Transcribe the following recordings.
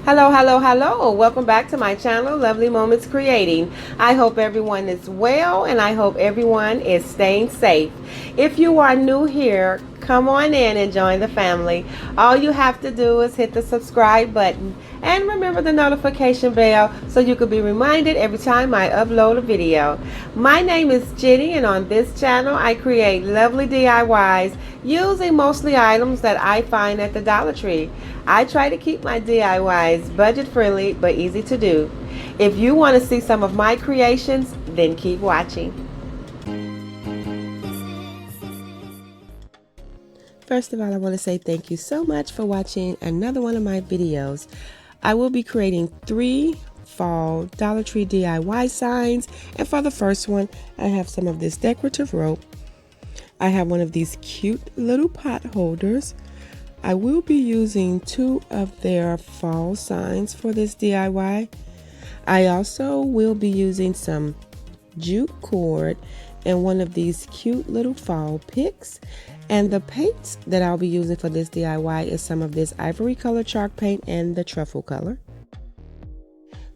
Hello. Welcome back to my channel, Lovely Moments Creating. I hope everyone is well and I hope everyone is staying safe. If you are new here, come on in and join the family. All you have to do is hit the subscribe button and remember the notification bell so you can be reminded every time I upload a video. My name is Jenny, and on this channel I create lovely DIYs using mostly items that I find at the Dollar Tree. I try to keep my DIYs budget friendly but easy to do. If you want to see some of my creations, then keep watching. First of all, I want to say thank you so much for watching another one of my videos. I will be creating 3 fall Dollar Tree DIY signs, and for the first one, I have some of this decorative rope. I have one of these cute little pot holders. I will be using 2 of their fall signs for this DIY. I also will be using some jute cord and one of these cute little fall picks. And the paints that I'll be using for this DIY is some of this ivory color chalk paint and the truffle color.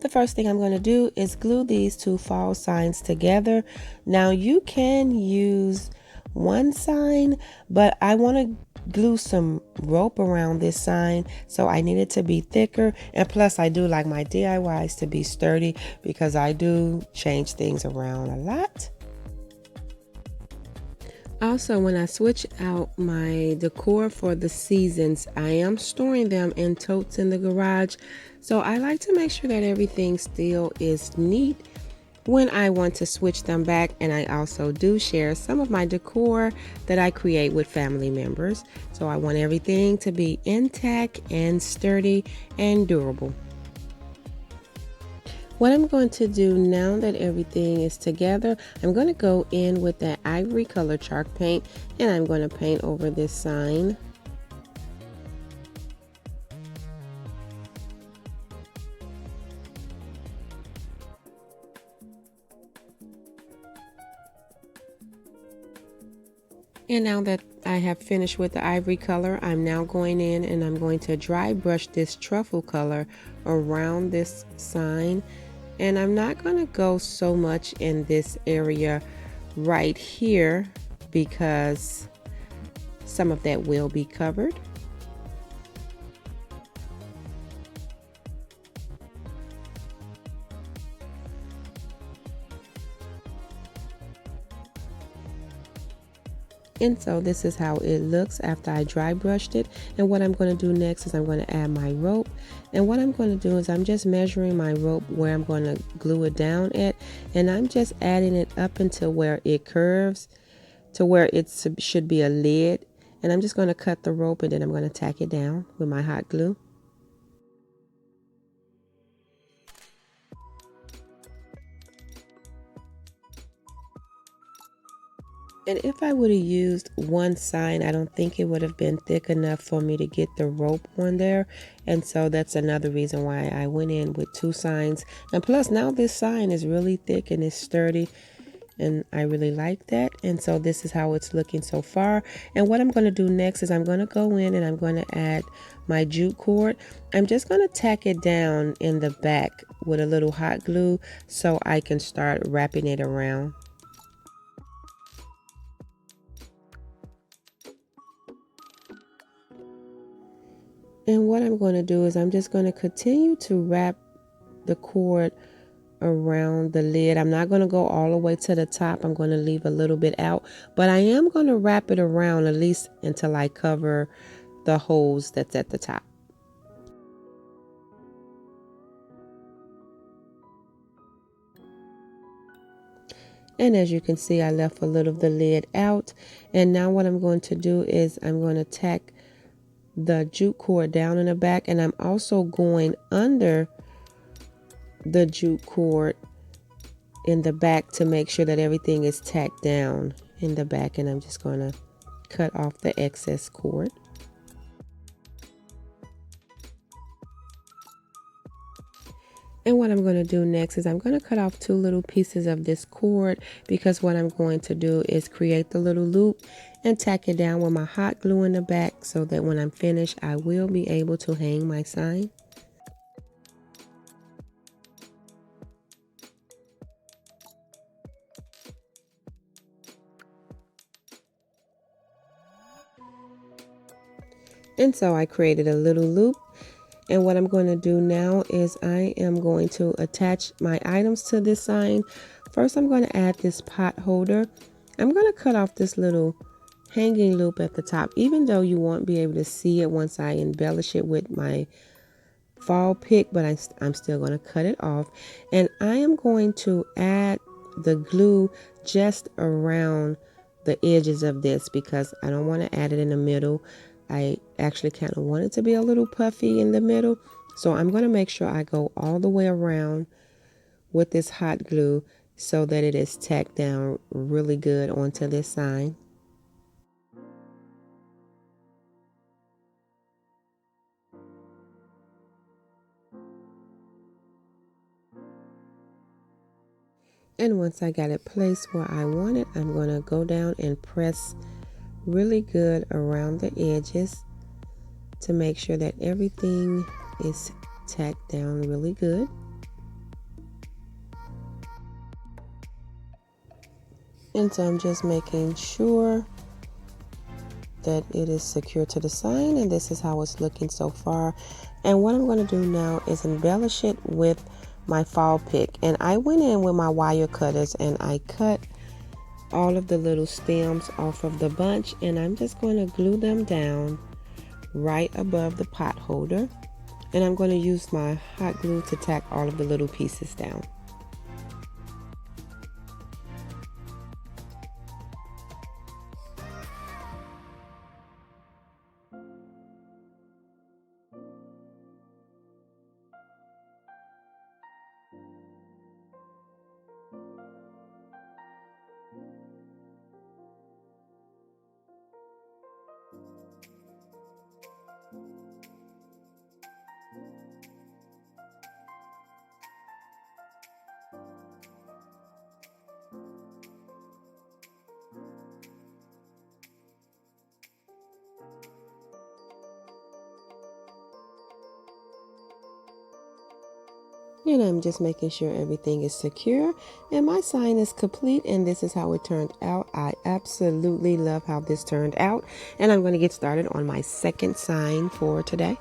The first thing I'm going to do is glue these 2 fall signs together. Now you can use one sign, but I want to glue some rope around this sign, so I need it to be thicker, and plus I do like my DIYs to be sturdy because I do change things around a lot. Also, when I switch out my decor for the seasons, I am storing them in totes in the garage, so I like to make sure that everything still is neat when I want to switch them back. And I also do share some of my decor that I create with family members, so I want everything to be intact and sturdy and durable. What I'm going to do now that everything is together, I'm going to go in with that ivory color chalk paint and I'm going to paint over this sign. And now that I have finished with the ivory color, I'm now going in and I'm going to dry brush this truffle color around this sign. And I'm not going to go so much in this area right here because some of that will be covered. And so this is how it looks after I dry brushed it. And what I'm going to do next is I'm going to add my rope. And what I'm going to do is I'm just measuring my rope where I'm going to glue it down at. And I'm just adding it up until where it curves to where it should be a lid. And I'm just going to cut the rope and then I'm going to tack it down with my hot glue. And if I would have used one sign, I don't think it would have been thick enough for me to get the rope on there. And so that's another reason why I went in with 2 signs. And plus now this sign is really thick and it's sturdy. And I really like that. And so this is how it's looking so far. And what I'm going to do next is I'm going to go in and I'm going to add my jute cord. I'm just going to tack it down in the back with a little hot glue so I can start wrapping it around. And what I'm going to do is I'm just going to continue to wrap the cord around the lid. I'm not going to go all the way to the top. I'm going to leave a little bit out, but I am going to wrap it around at least until I cover the holes that's at the top. And as you can see, I left a little of the lid out. And now what I'm going to do is I'm going to tack the jute cord down in the back, and I'm also going under the jute cord in the back to make sure that everything is tacked down in the back. And I'm just going to cut off the excess cord. And what I'm going to do next is I'm going to cut off 2 little pieces of this cord, because what I'm going to do is create the little loop and tack it down with my hot glue in the back so that when I'm finished, I will be able to hang my sign. And so I created a little loop. And what I'm going to do now is I am going to attach my items to this sign. First, I'm going to add this pot holder. I'm going to cut off this little hanging loop at the top, even though you won't be able to see it once I embellish it with my fall pick, but I'm still going to cut it off. And I am going to add the glue just around the edges of this because I don't want to add it in the middle. I actually kind of want it to be a little puffy in the middle. So I'm going to make sure I go all the way around with this hot glue so that it is tacked down really good onto this sign. And once I got it placed where I want it, I'm going to go down and press really good around the edges to make sure that everything is tacked down really good. And so I'm just making sure that it is secure to the sign, and this is how it's looking so far. And what I'm going to do now is embellish it with my fall pick. And I went in with my wire cutters and I cut all of the little stems off of the bunch, and I'm just going to glue them down right above the pot holder. And I'm going to use my hot glue to tack all of the little pieces down. And I'm just making sure everything is secure, and my sign is complete, and this is how it turned out. I absolutely love how this turned out, and I'm going to get started on my second sign for today.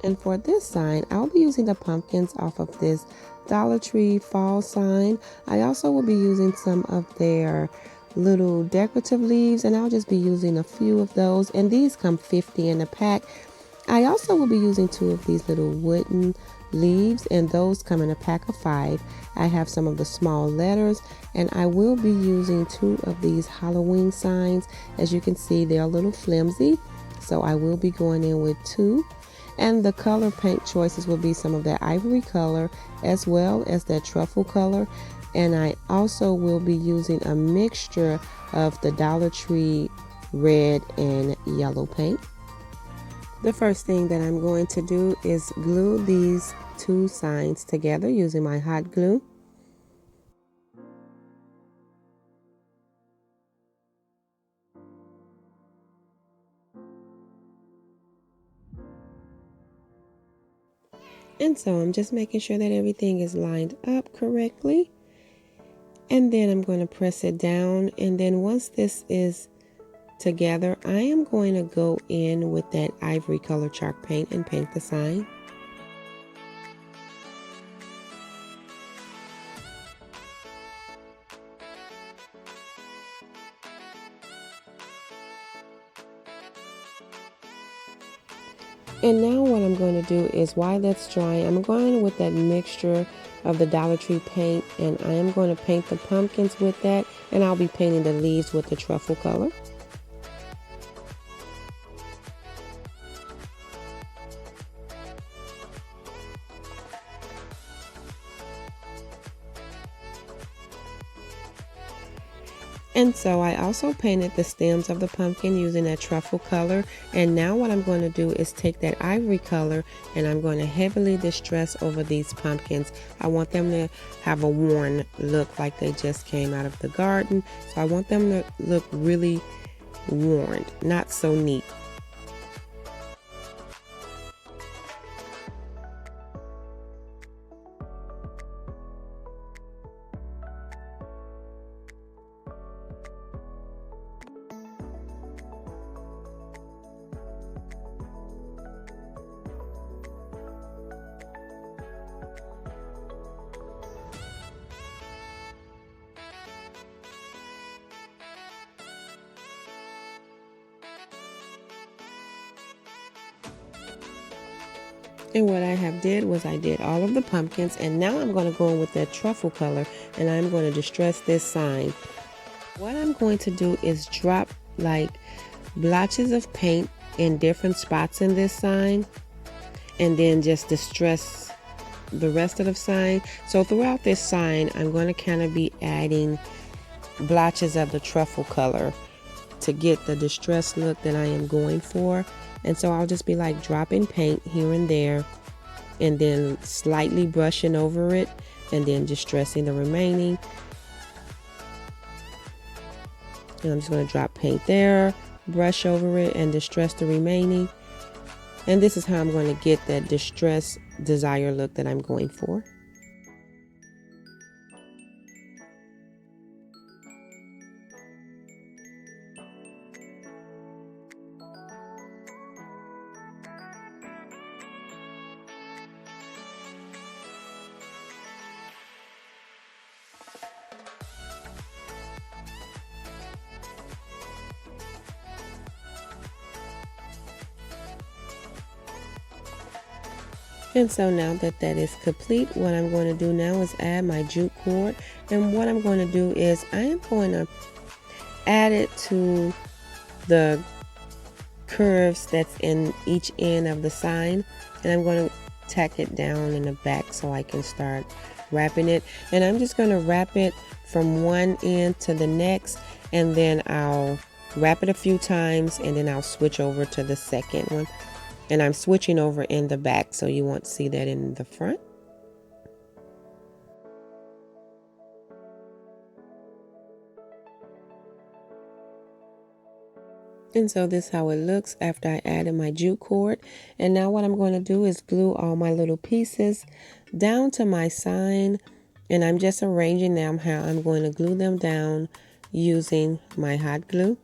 And for this sign, I'll be using the pumpkins off of this Dollar Tree fall sign. I also will be using some of their little decorative leaves, and I'll just be using a few of those, and these come 50 in a pack. I also will be using 2 of these little wooden leaves, and those come in a pack of 5. I have some of the small letters, and I will be using 2 of these Halloween signs. As you can see, they're a little flimsy, so I will be going in with 2. And the color paint choices will be some of that ivory color as well as that truffle color. And I also will be using a mixture of the Dollar Tree red and yellow paint. The first thing that I'm going to do is glue these 2 signs together using my hot glue. And so I'm just making sure that everything is lined up correctly. And then I'm going to press it down. And then once this is together, I am going to go in with that ivory color chalk paint and paint the sign. And now what I'm going to do is, while that's drying, I'm going with that mixture of the Dollar Tree paint, and I am going to paint the pumpkins with that, and I'll be painting the leaves with the truffle color. And so I also painted the stems of the pumpkin using that truffle color. And now what I'm going to do is take that ivory color and I'm going to heavily distress over these pumpkins. I want them to have a worn look, like they just came out of the garden. So I want them to look really worn, not so neat. And what I have did was I did all of the pumpkins, and now I'm going to go in with that truffle color, and I'm going to distress this sign. What I'm going to do is drop like blotches of paint in different spots in this sign, and then just distress the rest of the sign. So throughout this sign, I'm going to kind of be adding blotches of the truffle color to get the distressed look that I am going for. And so I'll just be like dropping paint here and there, and then slightly brushing over it, and then distressing the remaining. And I'm just going to drop paint there, brush over it, and distress the remaining. And this is how I'm going to get that distressed desired look that I'm going for. And so now that that is complete, what I'm going to do now is add my jute cord. And what I'm going to do is I am going to add it to the curves that's in each end of the sign. And I'm going to tack it down in the back so I can start wrapping it. And I'm just going to wrap it from one end to the next. And then I'll wrap it a few times, and then I'll switch over to the second one. And I'm switching over in the back, so you won't see that in the front. And so this is how it looks after I added my jute cord. And now what I'm going to do is glue all my little pieces down to my sign. And I'm just arranging them how I'm going to glue them down using my hot glue.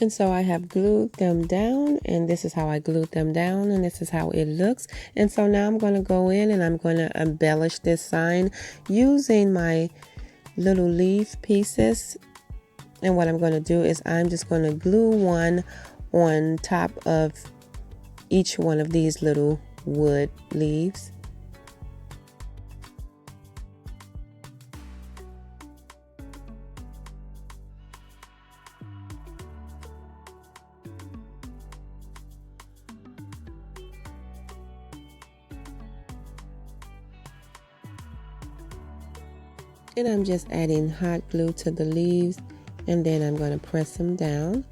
And so I have glued them down, and this is how I glued them down, and this is how it looks. And so now I'm going to go in and I'm going to embellish this sign using my little leaf pieces. And what I'm going to do is I'm just going to glue one on top of each one of these little wood leaves. And I'm just adding hot glue to the leaves, and then I'm going to press them down.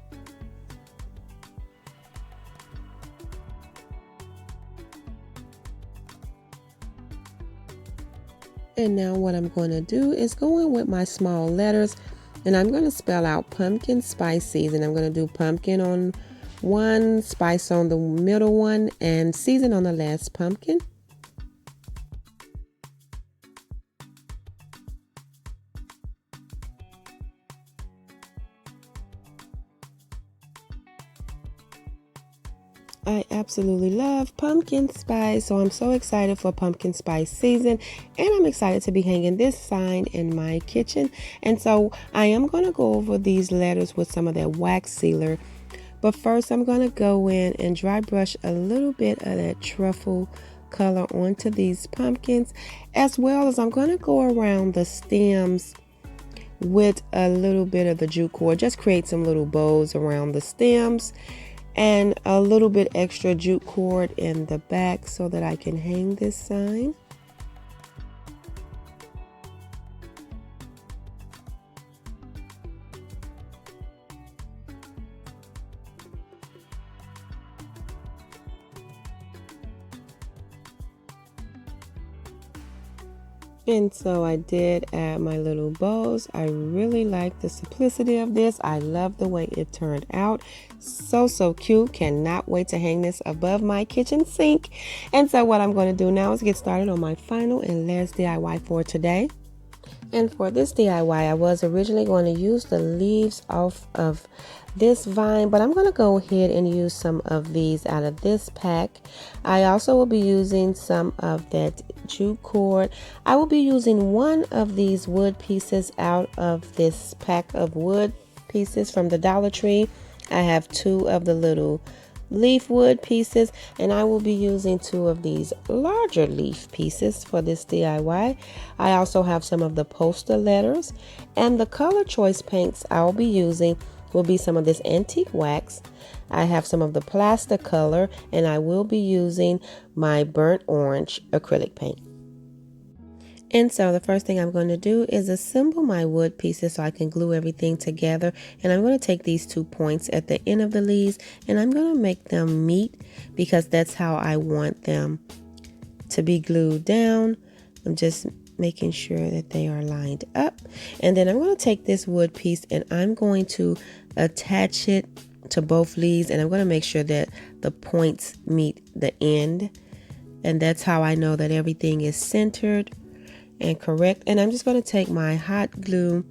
And now what I'm going to do is go in with my small letters, and I'm going to spell out pumpkin spice season. I'm going to do pumpkin on one, spice on the middle one, and season on the last pumpkin. I absolutely love pumpkin spice, so I'm so excited for pumpkin spice season, and I'm excited to be hanging this sign in my kitchen. And so I am going to go over these letters with some of that wax sealer, but first I'm going to go in and dry brush a little bit of that truffle color onto these pumpkins, as well as I'm going to go around the stems with a little bit of the jute cord. Just create some little bows around the stems, and a little bit extra jute cord in the back so that I can hang this sign. And so I did add my little bows. I really like the simplicity of this. I love the way it turned out. So cute. Cannot wait to hang this above my kitchen sink. And so what I'm going to do now is get started on my final and last DIY for today. And for this DIY, I was originally going to use the leaves off of this vine, but I'm going to go ahead and use some of these out of this pack. I also will be using some of that jute cord. I will be using one of these wood pieces out of this pack of wood pieces from the Dollar Tree. I have two of the little leaf wood pieces, and I will be using two of these larger leaf pieces for this DIY. I also have some of the poster letters, and the color choice paints I'll be using will be some of this antique wax. I have some of the plaster color, and I will be using my burnt orange acrylic paint. And so the first thing I'm going to do is assemble my wood pieces so I can glue everything together. And I'm going to take these 2 points at the end of the leaves and I'm going to make them meet because that's how I want them to be glued down. I'm just making sure that they are lined up. And then I'm going to take this wood piece and I'm going to attach it to both leaves, and I'm going to make sure that the points meet the end. And that's how I know that everything is centered and correct. And I'm just going to take my hot glue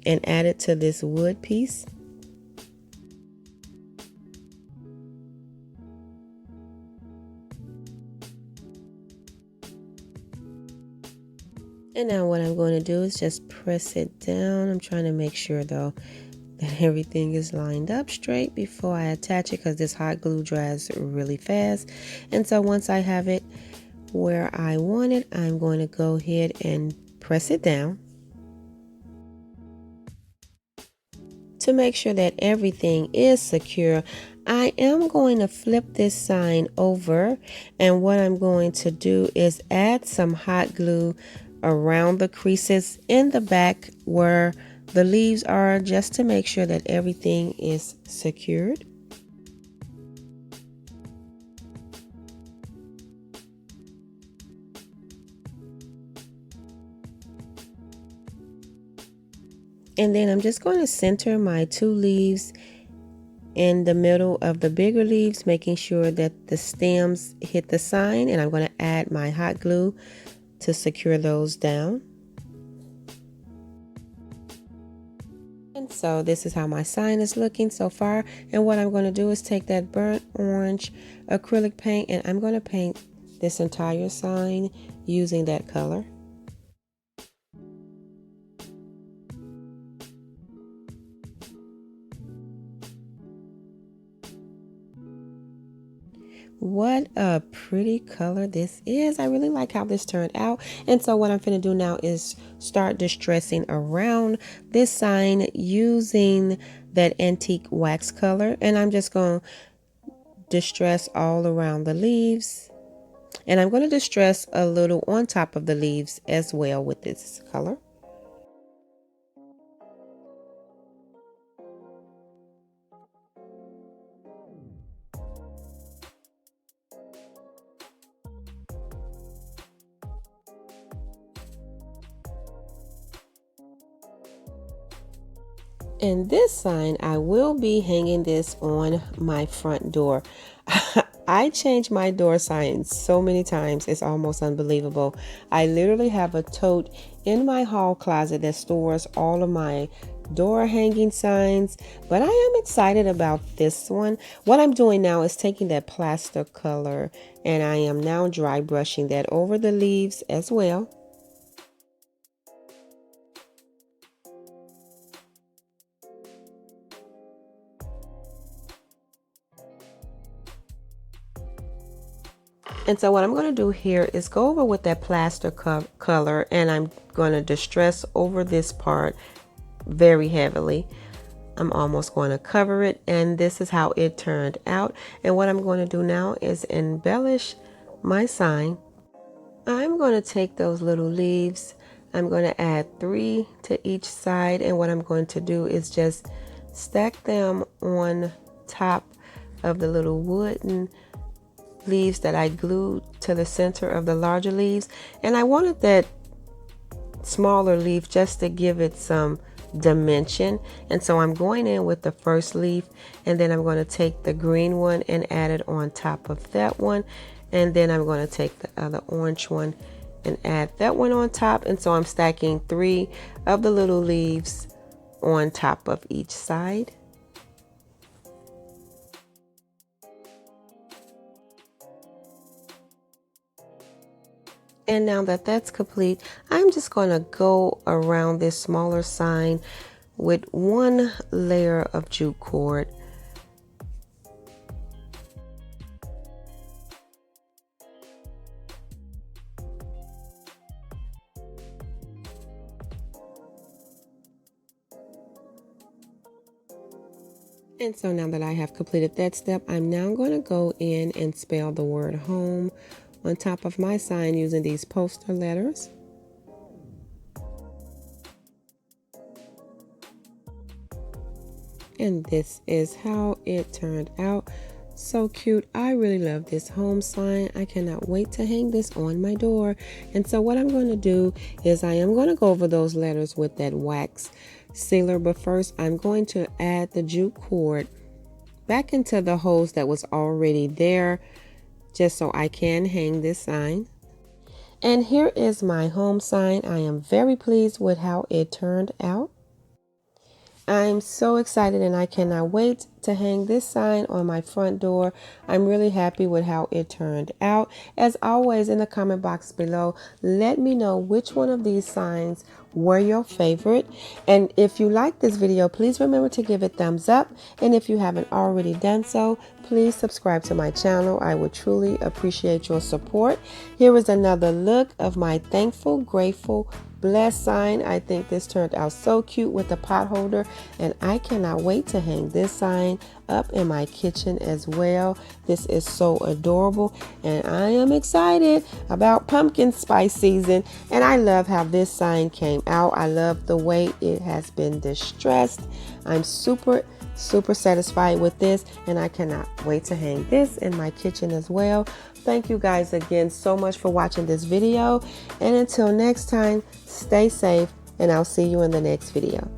and add it to this wood piece. And now what I'm going to do is just press it down. I'm trying to make sure though that everything is lined up straight before I attach it, because this hot glue dries really fast. And so once I have it where I want it, I'm going to go ahead and press it down to make sure that everything is secure. I am going to flip this sign over, and what I'm going to do is add some hot glue around the creases in the back where the leaves are, just to make sure that everything is secured. And then I'm just going to center my 2 leaves in the middle of the bigger leaves, making sure that the stems hit the sign, and I'm going to add my hot glue to secure those down. And so this is how my sign is looking so far. And what I'm going to do is take that burnt orange acrylic paint, and I'm going to paint this entire sign using that color. What a pretty color this is. I really like how this turned out. And so what I'm going to do now is start distressing around this sign using that antique wax color. And I'm just going to distress all around the leaves. And I'm going to distress a little on top of the leaves as well with this color. And this sign, I will be hanging this on my front door. I change my door signs so many times, it's almost unbelievable. I literally have a tote in my hall closet that stores all of my door hanging signs, but I am excited about this one. What I'm doing now is taking that plaster color and I am now dry brushing that over the leaves as well. And so what I'm going to do here is go over with that plaster color, and I'm going to distress over this part very heavily. I'm almost going to cover it, and this is how it turned out. And what I'm going to do now is embellish my sign. I'm going to take those little leaves. I'm going to add 3 to each side, and what I'm going to do is just stack them on top of the little wooden leaves that I glued to the center of the larger leaves. And I wanted that smaller leaf just to give it some dimension, and so I'm going in with the first leaf, and then I'm going to take the green one and add it on top of that one, and then I'm going to take the other orange one and add that one on top. And so I'm stacking 3 of the little leaves on top of each side. And now that that's complete, I'm just going to go around this smaller sign with 1 layer of jute cord. And so now that I have completed that step, I'm now going to go in and spell the word home on top of my sign using these poster letters. And this is how it turned out. So cute. I really love this home sign. I cannot wait to hang this on my door. And so what I'm going to do is I am going to go over those letters with that wax sealer, but first I'm going to add the jute cord back into the holes that was already there, just so I can hang this sign. And here is my home sign. I am very pleased with how it turned out. I'm so excited and I cannot wait to hang this sign on my front door. I'm really happy with how it turned out. As always, in the comment box below, let me know which one of these signs were your favorite. And if you like this video, please remember to give it thumbs up. And if you haven't already done so, please subscribe to my channel. I would truly appreciate your support. Here is another look of my thankful, grateful, blessed sign. I think this turned out so cute with the pot holder, and I cannot wait to hang this sign up in my kitchen as well. This is so adorable, and I am excited about pumpkin spice season, and I love how this sign came out. I love the way it has been distressed. I'm super satisfied with this, and I cannot wait to hang this in my kitchen as well. Thank you guys again so much for watching this video, and until next time, stay safe, and I'll see you in the next video.